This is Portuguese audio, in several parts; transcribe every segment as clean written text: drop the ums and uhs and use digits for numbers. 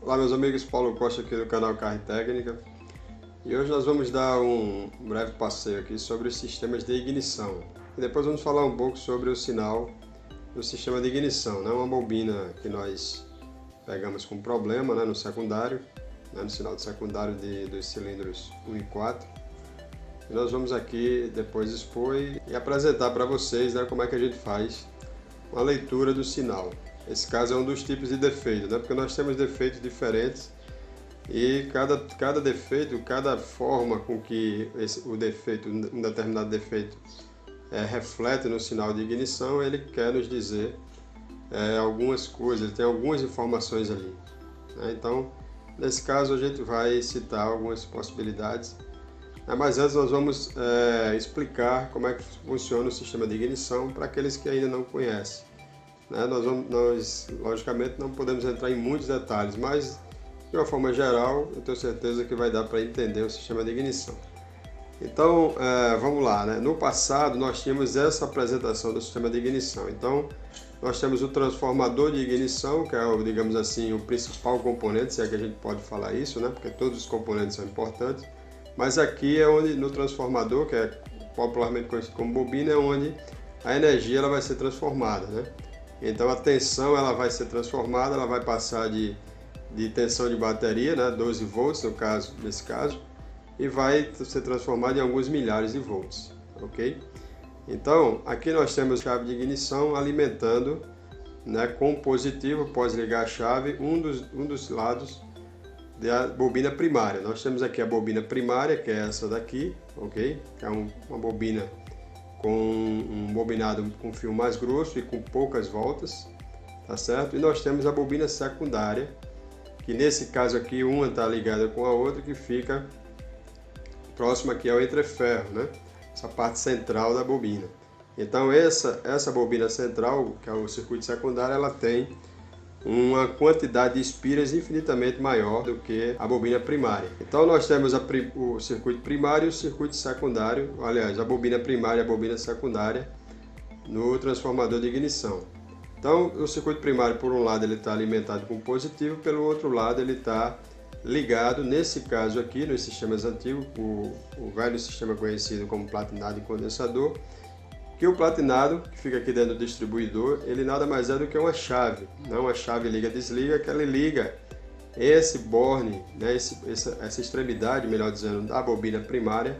Olá meus amigos, Paulo Costa aqui do canal Carro e Técnica. E hoje nós vamos dar um breve passeio aqui sobre os sistemas de ignição. E depois vamos falar um pouco sobre o sinal do sistema de ignição, né? Uma bobina que nós pegamos com problema, né, no secundário, né, no sinal de secundário dos cilindros 1 e 4. E nós vamos aqui depois expor e apresentar para vocês, né, como é que a gente faz uma leitura do sinal. Esse caso é um dos tipos de defeito, né? Porque nós temos defeitos diferentes e cada defeito, cada forma com que o defeito, um determinado defeito reflete no sinal de ignição, ele quer nos dizer algumas coisas, tem algumas informações ali, né? Então, nesse caso a gente vai citar algumas possibilidades, mas antes nós vamos explicar como é que funciona o sistema de ignição para aqueles que ainda não conhecem. Nós, logicamente, não podemos entrar em muitos detalhes, mas, de uma forma geral, eu tenho certeza que vai dar para entender o sistema de ignição. Então, vamos lá, né? No passado, nós tínhamos essa apresentação do sistema de ignição. Então, nós temos o transformador de ignição, que é, digamos assim, o principal componente, se é que a gente pode falar isso, né? Porque todos os componentes são importantes. Mas aqui é onde, no transformador, que é popularmente conhecido como bobina, é onde a energia ela vai ser transformada, né? Então a tensão ela vai ser transformada, ela vai passar de tensão de bateria, né, 12 volts nesse caso, e vai ser transformada em alguns milhares de volts, ok? Então aqui nós temos a chave de ignição alimentando, né, com positivo, após ligar a chave, um dos lados da bobina primária. Nós temos aqui a bobina primária, que é essa daqui, ok? Que é uma bobina com um bobinado com fio mais grosso e com poucas voltas, tá certo? E nós temos a bobina secundária, que nesse caso aqui uma está ligada com a outra, que fica próxima aqui ao entreferro, né? Essa parte central da bobina. Então essa bobina central, que é o circuito secundário, ela tem uma quantidade de espiras infinitamente maior do que a bobina primária. Então nós temos o circuito primário e o circuito secundário, aliás, a bobina primária e a bobina secundária no transformador de ignição. Então o circuito primário, por um lado, ele está alimentado com positivo, pelo outro lado ele está ligado, nesse caso aqui, nos sistemas antigos, o velho sistema conhecido como platinado e condensador, que o platinado, que fica aqui dentro do distribuidor, ele nada mais é do que uma chave, não uma chave liga-desliga, que ele liga esse borne, né, essa extremidade, melhor dizendo, da bobina primária,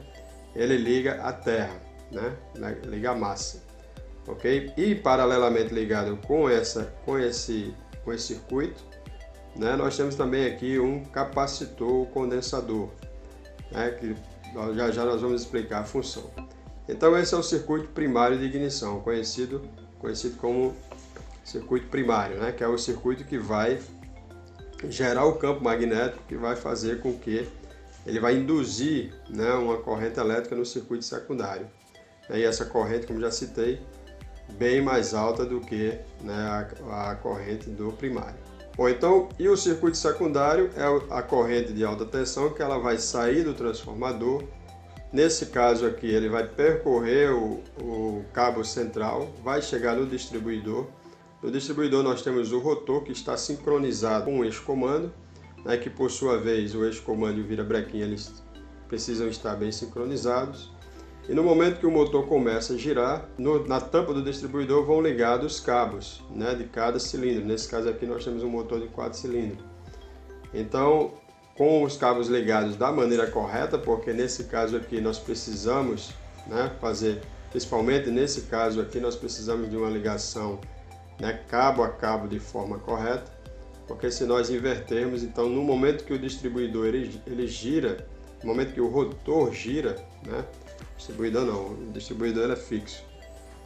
ele liga a terra, né, liga a massa, ok? E paralelamente ligado com esse circuito, né, nós temos também aqui um capacitor condensador, né, que já nós vamos explicar a função. Então esse é o circuito primário de ignição, conhecido como circuito primário, né? Que é o circuito que vai gerar o campo magnético, que vai fazer com que ele vai induzir, né, uma corrente elétrica no circuito secundário. E essa corrente, como já citei, bem mais alta do que, né, a corrente do primário. Bom, então, e o circuito secundário é a corrente de alta tensão, que ela vai sair do transformador. Nesse caso aqui, ele vai percorrer o cabo central, vai chegar no distribuidor. No distribuidor nós temos o rotor, que está sincronizado com o eixo-comando, né, que por sua vez o eixo-comando e o virabrequim eles precisam estar bem sincronizados. E no momento que o motor começa a girar, na tampa do distribuidor vão ligados os cabos, né, de cada cilindro. Nesse caso aqui nós temos um motor de 4 cilindros. Então, com os cabos ligados da maneira correta, porque nesse caso aqui nós precisamos, né, fazer, principalmente nesse caso aqui, nós precisamos de uma ligação, né, cabo a cabo de forma correta, porque se nós invertermos, então no momento que o distribuidor ele gira, no momento que o rotor gira, né, o distribuidor ele é fixo,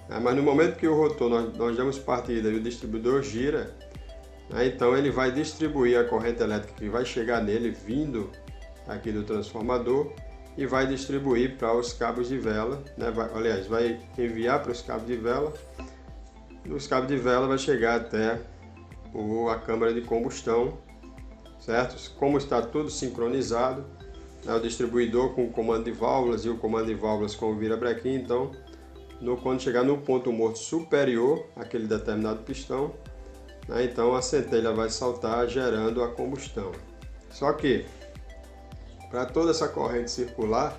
né, mas no momento que o rotor nós damos partida e o distribuidor gira, então ele vai distribuir a corrente elétrica que vai chegar nele vindo aqui do transformador e vai distribuir para os cabos de vela, né? Vai enviar para os cabos de vela. Os cabos de vela vai chegar até a câmara de combustão, certo? Como está tudo sincronizado, né? O distribuidor com o comando de válvulas e o comando de válvulas com o virabrequim, então quando chegar no ponto morto superior àquele determinado pistão, né? Então a centelha vai saltar gerando a combustão. Só que para toda essa corrente circular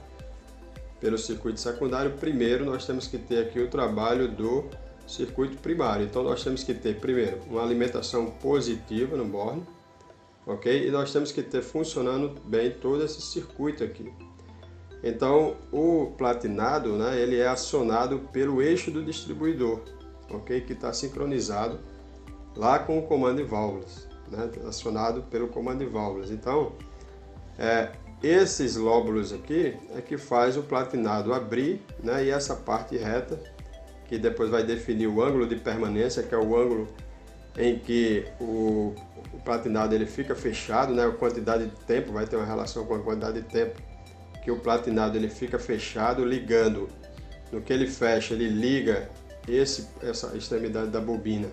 pelo circuito secundário, primeiro nós temos que ter aqui o trabalho do circuito primário. Então nós temos que ter primeiro uma alimentação positiva no borne, ok? E nós temos que ter funcionando bem todo esse circuito aqui. Então o platinado, né, ele é acionado pelo eixo do distribuidor, ok? Que está sincronizado lá com o comando de válvulas, né? Acionado pelo comando de válvulas. Então esses lóbulos aqui é que faz o platinado abrir, né? E essa parte reta que depois vai definir o ângulo de permanência, que é o ângulo em que o platinado ele fica fechado, né? A quantidade de tempo vai ter uma relação com a quantidade de tempo que o platinado ele fica fechado, ligando. No que ele fecha, ele liga essa extremidade da bobina,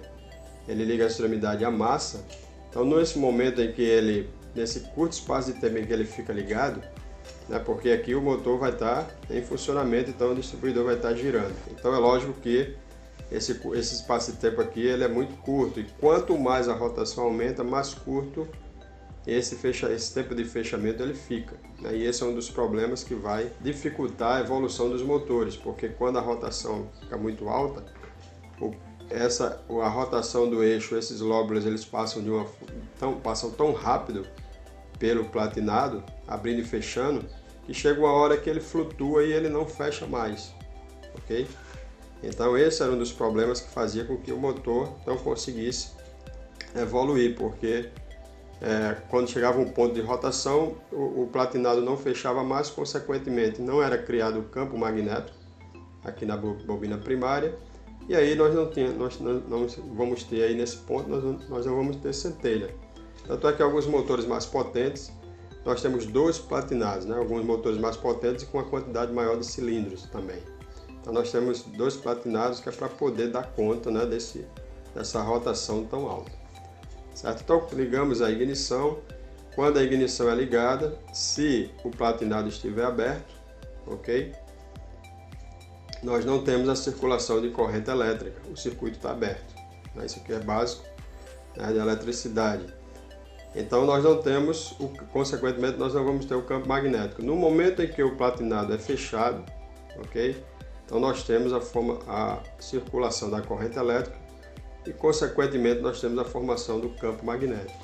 ele liga a extremidade à massa. Então nesse momento em que ele, nesse curto espaço de tempo em que ele fica ligado, né, porque aqui o motor vai estar em funcionamento, então o distribuidor vai estar girando. Então é lógico que esse espaço de tempo aqui ele é muito curto, e quanto mais a rotação aumenta, mais curto esse tempo de fechamento ele fica, né? E esse é um dos problemas que vai dificultar a evolução dos motores, porque quando a rotação fica muito alta, a rotação do eixo, esses lóbulos eles passam tão rápido pelo platinado, abrindo e fechando, que chega uma hora que ele flutua e ele não fecha mais, ok? Então esse era um dos problemas que fazia com que o motor não conseguisse evoluir, porque quando chegava um ponto de rotação, o platinado não fechava mais, consequentemente não era criado o campo magnético aqui na bobina primária, e aí nós não vamos ter aí nesse ponto, nós não vamos ter centelha. Tanto é que alguns motores mais potentes, nós temos dois platinados, né? Alguns motores mais potentes e com uma quantidade maior de cilindros também. Então nós temos dois platinados que é para poder dar conta, né, dessa rotação tão alta. Certo? Então ligamos a ignição. Quando a ignição é ligada, se o platinado estiver aberto, ok? Nós não temos a circulação de corrente elétrica, o circuito está aberto. Isso aqui é básico, né, de eletricidade. Então nós não temos, consequentemente nós não vamos ter o campo magnético. No momento em que o platinado é fechado, ok? Então nós temos a circulação da corrente elétrica e consequentemente nós temos a formação do campo magnético.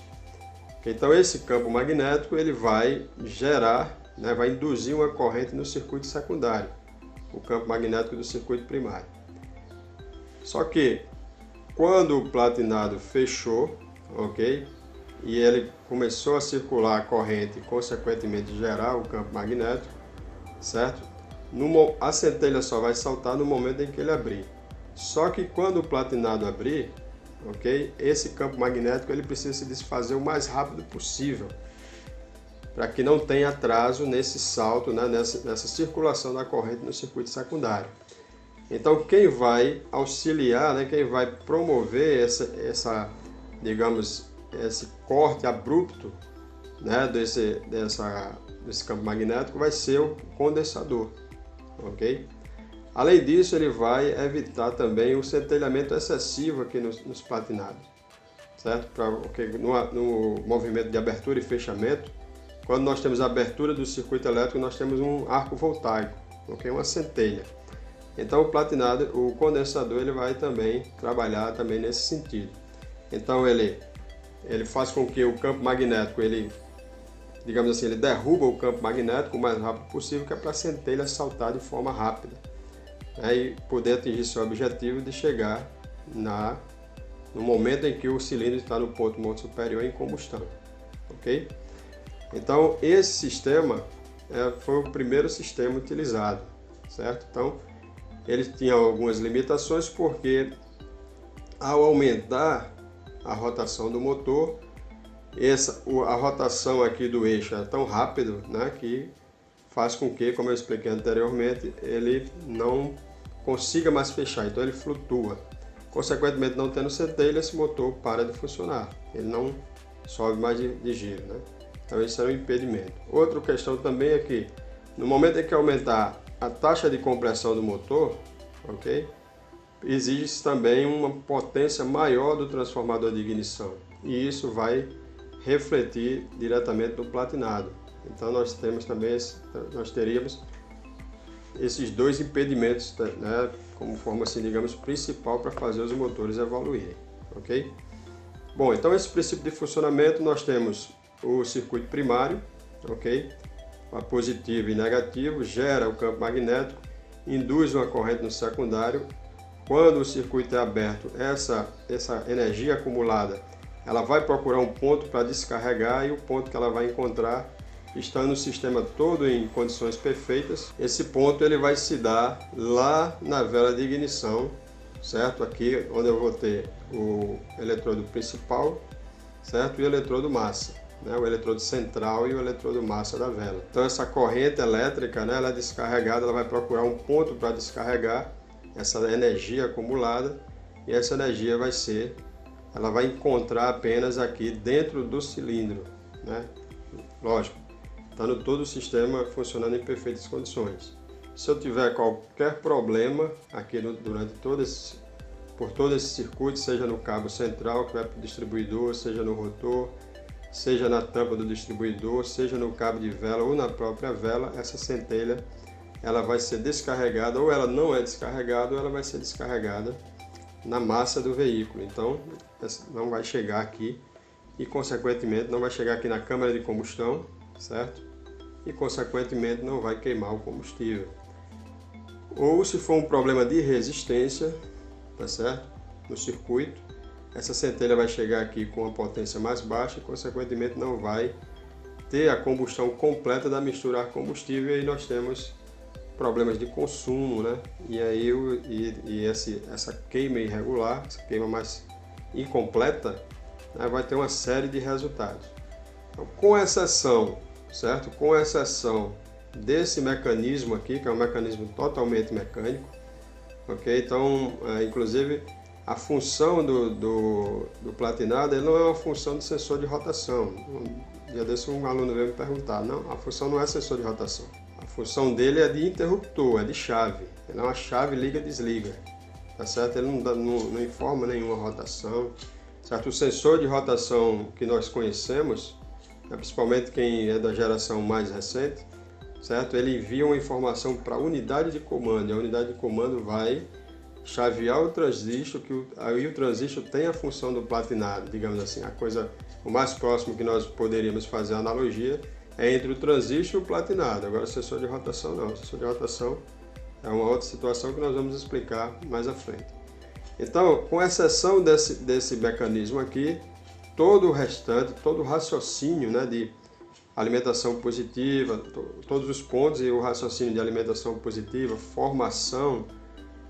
Então esse campo magnético ele vai gerar, né, vai induzir uma corrente no circuito secundário, o campo magnético do circuito primário. Só que quando o platinado fechou, ok? E ele começou a circular a corrente e consequentemente gerar o campo magnético, certo? A centelha só vai saltar no momento em que ele abrir. Só que quando o platinado abrir, ok? Esse campo magnético ele precisa se desfazer o mais rápido possível, para que não tenha atraso nesse salto, né, nessa circulação da corrente no circuito secundário. Então quem vai auxiliar, né, quem vai promover digamos, esse corte abrupto, né, desse campo magnético vai ser o condensador, ok? Além disso, ele vai evitar também o centelhamento excessivo aqui nos platinados, certo? Porque no movimento de abertura e fechamento, quando nós temos a abertura do circuito elétrico, nós temos um arco voltaico, ok? Uma centelha. Então o condensador ele vai também trabalhar também nesse sentido. Então ele faz com que o campo magnético, digamos assim, ele derruba o campo magnético o mais rápido possível, que é para a centelha saltar de forma rápida, né, e poder atingir seu objetivo de chegar no momento em que o cilindro está no ponto morto superior em combustão, ok? Então esse sistema foi o primeiro sistema utilizado, certo? Então ele tinha algumas limitações porque ao aumentar a rotação do motor, a rotação aqui do eixo é tão rápido, né, que faz com que, como eu expliquei anteriormente, ele não consiga mais fechar, então ele flutua. Consequentemente, não tendo centelha, esse motor para de funcionar, ele não sobe mais de giro, né? Então isso é um impedimento. Outra questão também é que, no momento em que aumentar a taxa de compressão do motor, ok? exige também uma potência maior do transformador de ignição, e isso vai refletir diretamente no platinado. Então nós teríamos esses dois impedimentos, né, como forma, assim, digamos, principal para fazer os motores evoluírem, ok? Bom, então esse princípio de funcionamento nós temos o circuito primário, ok? A positivo e negativo, gera o campo magnético, induz uma corrente no secundário. Quando o circuito é aberto, essa energia acumulada, ela vai procurar um ponto para descarregar, e o ponto que ela vai encontrar, estando o sistema todo em condições perfeitas, esse ponto ele vai se dar lá na vela de ignição, certo? Aqui onde eu vou ter o eletrodo principal, certo? E o eletrodo massa, né? O eletrodo central e o eletrodo massa da vela. Então essa corrente elétrica, né, ela é descarregada, ela vai procurar um ponto para descarregar essa energia acumulada, e essa energia ela vai encontrar apenas aqui dentro do cilindro, né? Lógico, estando todo o sistema funcionando em perfeitas condições. Se eu tiver qualquer problema aqui por todo esse circuito, seja no cabo central que vai para o distribuidor, seja no rotor, seja na tampa do distribuidor, seja no cabo de vela ou na própria vela, essa centelha ela vai ser descarregada, ou ela não é descarregada, ou ela vai ser descarregada na massa do veículo. Então não vai chegar aqui e consequentemente não vai chegar aqui na câmara de combustão, certo? E consequentemente não vai queimar o combustível. Ou se for um problema de resistência, tá certo? No circuito, essa centelha vai chegar aqui com uma potência mais baixa e consequentemente não vai ter a combustão completa da mistura ar-combustível, e aí nós temos problemas de consumo, né? E aí essa queima irregular, essa queima mais incompleta, né, vai ter uma série de resultados. Então, com exceção, certo? Com exceção desse mecanismo aqui, que é um mecanismo totalmente mecânico, ok? Então, inclusive, a função do platinado, ele não é uma função de sensor de rotação. Um dia desse um aluno veio me perguntar, não, a função não é sensor de rotação. A função dele é de interruptor, é de chave. Ele é uma chave liga-desliga, tá certo? Ele não informa nenhuma rotação, certo? O sensor de rotação que nós conhecemos, principalmente quem é da geração mais recente, certo? Ele envia uma informação para a unidade de comando, e a unidade de comando vai chavear o transistor, aí o transistor tem a função do platinado, digamos assim. O mais próximo que nós poderíamos fazer a analogia é entre o transistor e o platinado. Agora, o sensor de rotação não. O sensor de rotação é uma outra situação que nós vamos explicar mais à frente. Então, com exceção desse mecanismo aqui, todo o restante, todo o raciocínio, né, de alimentação positiva, todos os pontos e o raciocínio de alimentação positiva, formação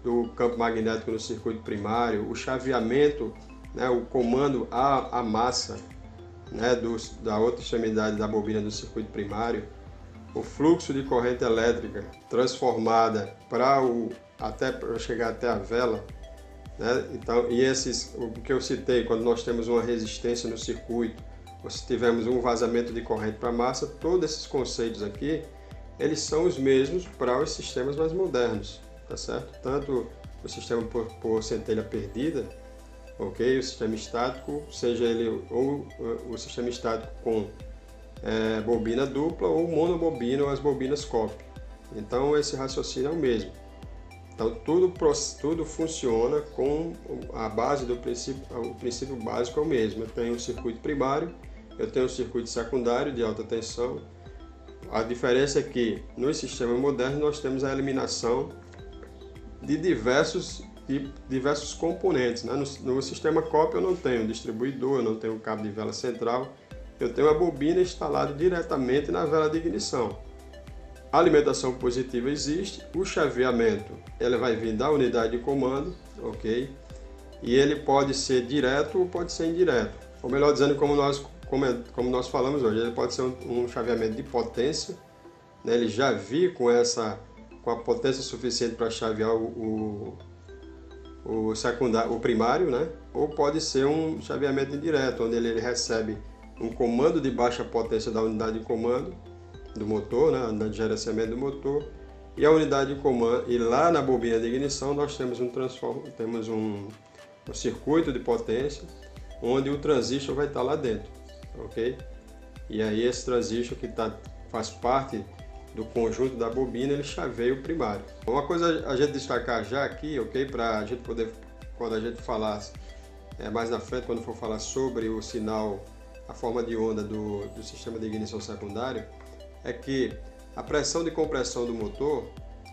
do campo magnético no circuito primário, o chaveamento, né, o comando à massa, né, da outra extremidade da bobina do circuito primário, o fluxo de corrente elétrica transformada até chegar até a vela, né? Então, o que eu citei, quando nós temos uma resistência no circuito, ou se tivermos um vazamento de corrente para a massa, todos esses conceitos aqui, eles são os mesmos para os sistemas mais modernos, tá certo? Tanto o sistema por centelha perdida, ok? O sistema estático, seja ele ou o sistema estático com bobina dupla ou monobobina ou as bobinas COP. Então esse raciocínio é o mesmo. Então tudo funciona com a base do princípio, o princípio básico é o mesmo. Eu tenho um circuito primário, eu tenho um circuito secundário de alta tensão. A diferença é que nos sistemas modernos nós temos a eliminação de diversos componentes, né? No sistema COP eu não tenho distribuidor, eu não tenho cabo de vela central, eu tenho a bobina instalada diretamente na vela de ignição. A alimentação positiva existe, o chaveamento ele vai vir da unidade de comando, ok? E ele pode ser direto ou pode ser indireto. Ou melhor dizendo, como nós falamos hoje, ele pode ser um chaveamento de potência, né? Ele já vir com a potência suficiente para chavear o secundário, o primário, né? Ou pode ser um chaveamento indireto, onde ele recebe um comando de baixa potência da unidade de comando do motor, né? A unidade de gerenciamento do motor, e a unidade de comando, e lá na bobina de ignição nós temos um circuito de potência, onde o transistor vai estar lá dentro, ok? E aí esse transistor que faz parte do conjunto da bobina, ele chaveia o primário. Uma coisa a gente destacar já aqui, ok? Para a gente poder, quando a gente falar mais na frente, quando for falar sobre o sinal, a forma de onda do sistema de ignição secundário, é que a pressão de compressão do motor,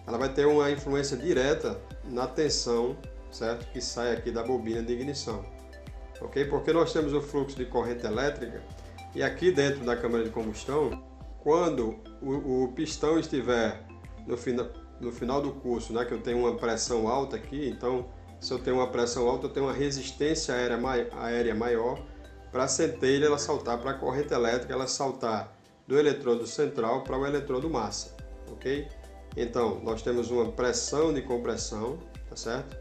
ela vai ter uma influência direta na tensão, certo? Que sai aqui da bobina de ignição, ok? Porque nós temos o fluxo de corrente elétrica e aqui dentro da câmara de combustão, quando o pistão estiver no final do curso, né, que eu tenho uma pressão alta aqui, então se eu tenho uma pressão alta, eu tenho uma resistência aérea maior para a centelha ela saltar, para a corrente elétrica ela saltar do eletrodo central para o eletrodo massa, ok? Então, nós temos uma pressão de compressão, tá certo?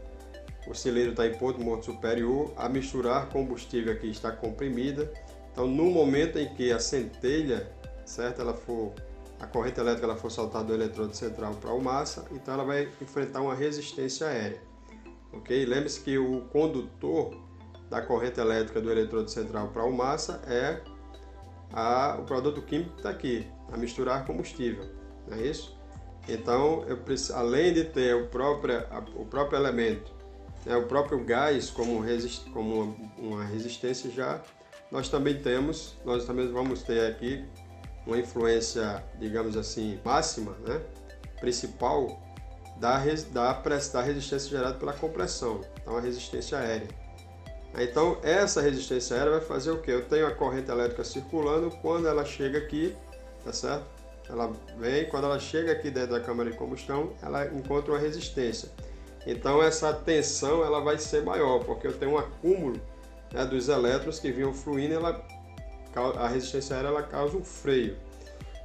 O cilindro está em ponto morto superior, a misturar combustível aqui está comprimida, então no momento em que a centelha, certo? A corrente elétrica ela for saltar do eletrodo central para o massa, então ela vai enfrentar uma resistência aérea, ok? Lembre-se que o condutor da corrente elétrica do eletrodo central para o massa é o produto químico que está aqui, a misturar combustível, não é isso? Então, além de ter o próprio elemento, né, o próprio gás como uma resistência já, nós também vamos ter aqui uma influência, digamos assim, máxima, né, principal da resistência gerada pela compressão, então a resistência aérea. Então essa resistência aérea vai fazer o quê? Eu tenho a corrente elétrica circulando, quando ela chega aqui, tá certo? Ela vem, quando ela chega aqui dentro da câmara de combustão, ela encontra uma resistência. Então essa tensão ela vai ser maior, porque eu tenho um acúmulo, né, dos elétrons que vinham fluindo, a resistência aérea ela causa um freio.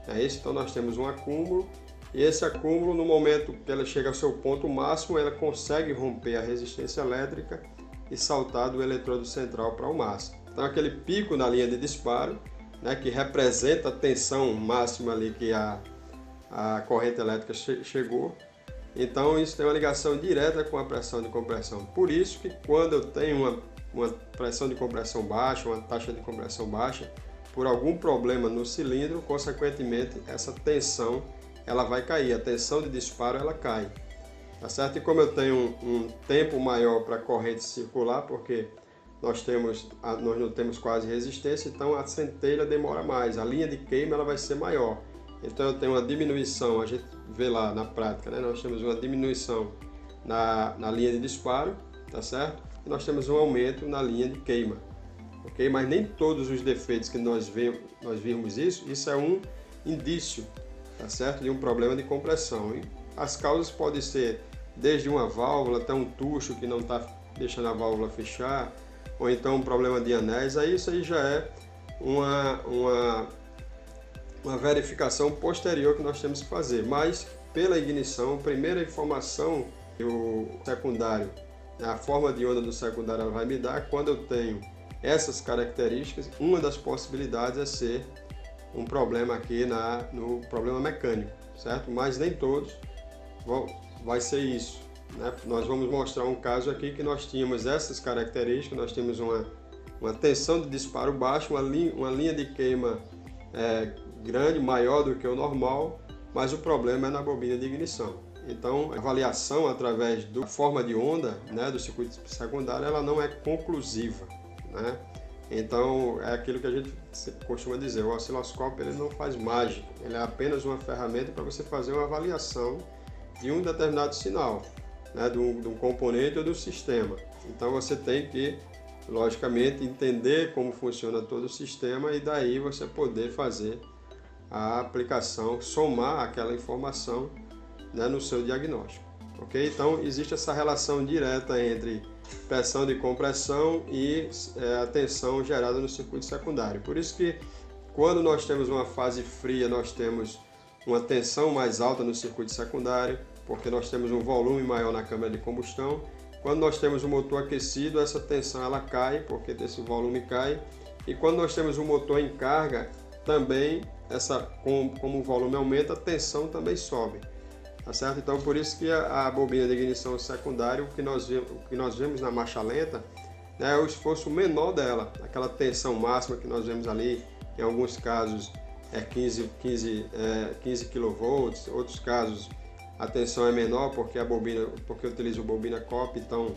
É isso? Então nós temos um acúmulo, e esse acúmulo, no momento que ela chega ao seu ponto máximo, ela consegue romper a resistência elétrica e saltar do eletrodo central para o massa. Então aquele pico na linha de disparo, né, que representa a tensão máxima ali que a corrente elétrica chegou, então isso tem uma ligação direta com a pressão de compressão. Por isso que quando eu tenho uma pressão de compressão baixa, uma taxa de compressão baixa, por algum problema no cilindro, consequentemente essa tensão ela vai cair, a tensão de disparo ela cai. Tá certo? E como eu tenho um tempo maior para a corrente circular, porque nós não temos quase resistência, então a centelha demora mais, a linha de queima ela vai ser maior. Então eu tenho uma diminuição, a gente vê lá na prática, né? Nós temos uma diminuição na linha de disparo, tá certo? E nós temos um aumento na linha de queima, ok? Mas nem todos os defeitos que nós vimos isso é um indício, tá certo? De um problema de compressão. E as causas podem ser desde uma válvula até um tucho que não está deixando a válvula fechar, ou então um problema de anéis. Aí isso aí já é uma verificação posterior que nós temos que fazer. Mas pela ignição, a primeira informação que o secundário, a forma de onda do secundário ela vai me dar, quando eu tenho essas características, uma das possibilidades é ser um problema aqui no problema mecânico, certo? Mas nem todos vai ser isso, né? Nós vamos mostrar um caso aqui que nós tínhamos essas características, nós temos uma tensão de disparo baixo, uma linha de queima grande, maior do que o normal, mas o problema é na bobina de ignição. Então, a avaliação através da forma de onda, né, do circuito secundário, ela não é conclusiva, né? Então, é aquilo que a gente costuma dizer, o osciloscópio ele não faz mágica, ele é apenas uma ferramenta para você fazer uma avaliação de um determinado sinal, né, de um componente ou do sistema. Então você tem que, logicamente, entender como funciona todo o sistema e daí você poder fazer a aplicação, somar aquela informação, né, no seu diagnóstico. Ok? Então existe essa relação direta entre pressão de compressão e a tensão gerada no circuito secundário. Por isso que quando nós temos uma fase fria, nós temos uma tensão mais alta no circuito secundário, porque nós temos um volume maior na câmara de combustão. Quando nós temos um motor aquecido, essa tensão ela cai, porque esse volume cai. E quando nós temos um motor em carga, também como o volume aumenta, a tensão também sobe. tá certo? Então por isso que a bobina de ignição secundária, o que nós vemos na marcha lenta, né, é o esforço menor dela, aquela tensão máxima que nós vemos ali, em alguns casos é 15 kV, outros casos a tensão é menor porque eu utilizo bobina COP, então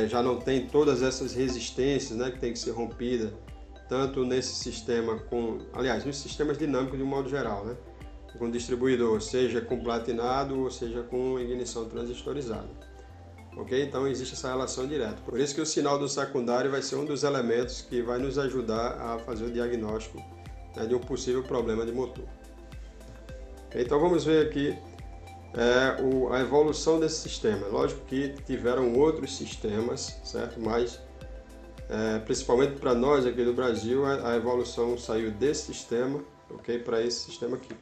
já não tem todas essas resistências, né, que tem que ser rompida, tanto nesse sistema nos sistemas dinâmicos de um modo geral, né, com distribuidor, seja com platinado ou seja com ignição transistorizada. Ok? Então existe essa relação direta. Por isso que o sinal do secundário vai ser um dos elementos que vai nos ajudar a fazer o diagnóstico, né, de um possível problema de motor. Okay? Então vamos ver aqui a evolução desse sistema. Lógico que tiveram outros sistemas, certo? Mas principalmente para nós aqui do Brasil, a evolução saiu desse sistema, ok, para esse sistema aqui.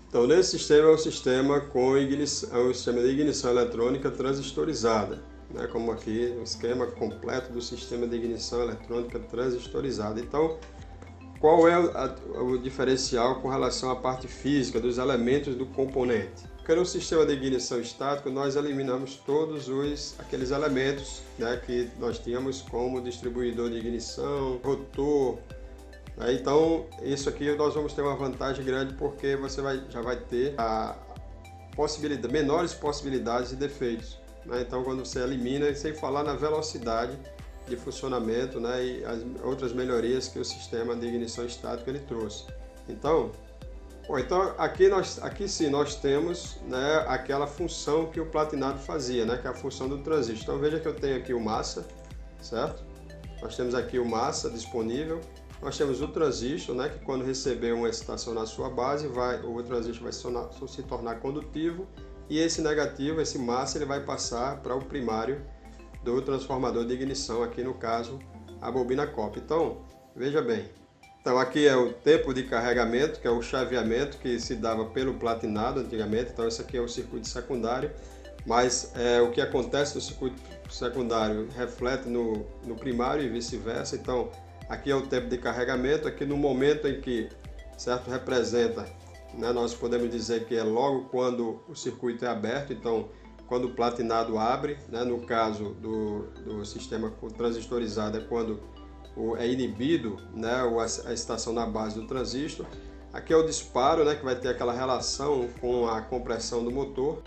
Então, nesse sistema é o sistema o sistema de ignição eletrônica transistorizada, né? Como aqui o esquema completo do sistema de ignição eletrônica transistorizada. Então, qual é o diferencial com relação à parte física dos elementos do componente? Porque no sistema de ignição estático nós eliminamos todos aqueles elementos, né, que nós tínhamos como distribuidor de ignição, rotor. Então, isso aqui nós vamos ter uma vantagem grande porque você já vai ter menores possibilidades de defeitos, né? Então, quando você elimina, sem falar na velocidade de funcionamento, né, e as outras melhorias que o sistema de ignição estática ele trouxe. Então aqui sim nós temos, né, aquela função que o platinado fazia, né, que é a função do transistor. Então veja que eu tenho aqui o massa, certo? Nós temos aqui o massa disponível. Nós temos o transistor, né, que quando receber uma excitação na sua base, o transistor vai se tornar condutivo, e esse negativo, esse massa, ele vai passar para o primário do transformador de ignição, aqui no caso a bobina COP. Então, veja bem, então aqui é o tempo de carregamento, que é o chaveamento que se dava pelo platinado antigamente. Então esse aqui é o circuito secundário, mas o que acontece no circuito secundário reflete no primário e vice-versa. Então aqui é o tempo de carregamento, aqui no momento em que, certo, representa, né, nós podemos dizer que é logo quando o circuito é aberto. Então quando o platinado abre, né, no caso do sistema transistorizado é quando é inibido, né, a excitação na base do transistor. Aqui é o disparo, né, que vai ter aquela relação com a compressão do motor.